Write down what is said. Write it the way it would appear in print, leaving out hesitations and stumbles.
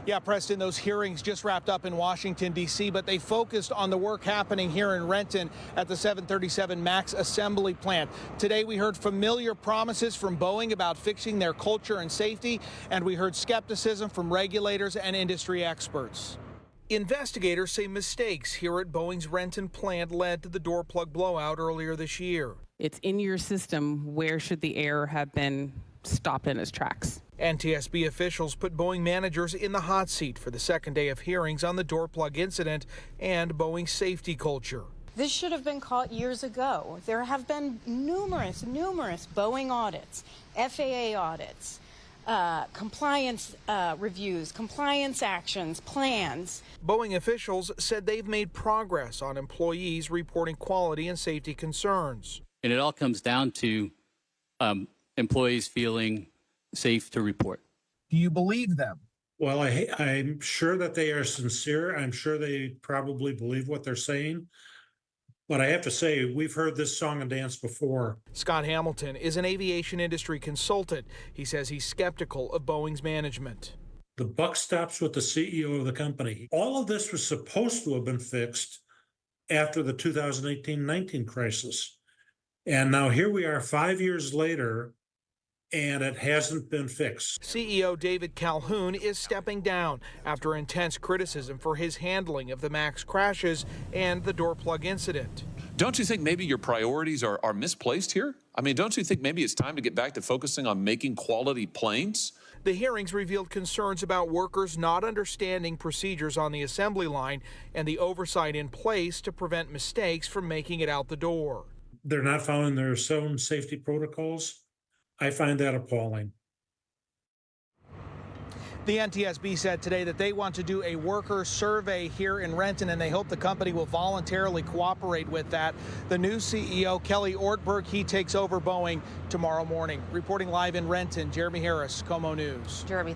Yeah, Preston, those hearings just wrapped up in Washington, D.C., but they focused on the work happening here in Renton at the 737 MAX assembly plant. Today, we heard familiar promises from Boeing about fixing their culture and safety, and we heard skepticism from regulators and industry experts. Investigators say mistakes here at Boeing's Renton plant led to the door plug blowout earlier this year. It's in your system. Where should the air have been stopped in its tracks? NTSB officials put Boeing managers in the hot seat for the second day of hearings on the door plug incident and Boeing's safety culture. This should have been caught years ago. There have been numerous Boeing audits, FAA audits, compliance reviews, compliance actions, plans. Boeing officials said they've made progress on employees reporting quality and safety concerns. And it all comes down to employees feeling safe to report. Do you believe them? Well, I'm sure that they are sincere. I'm sure they probably believe what they're saying. But I have to say, we've heard this song and dance before. Scott Hamilton is an aviation industry consultant. He says he's skeptical of Boeing's management. The buck stops with the CEO of the company. All of this was supposed to have been fixed after the 2018-19 crisis. And now here we are 5 years later, and it hasn't been fixed. CEO David Calhoun is stepping down after intense criticism for his handling of the MAX crashes and the door plug incident. Don't you think maybe your priorities are misplaced here? I mean, don't you think maybe it's time to get back to focusing on making quality planes? The hearings revealed concerns about workers not understanding procedures on the assembly line and the oversight in place to prevent mistakes from making it out the door. They're not following their own safety protocols. I find that appalling. The NTSB said today that they want to do a worker survey here in Renton, and they hope the company will voluntarily cooperate with that. The new CEO, Kelly Ortberg, he takes over Boeing tomorrow morning. Reporting live in Renton, Jeremy Harris, KOMO News. Jeremy,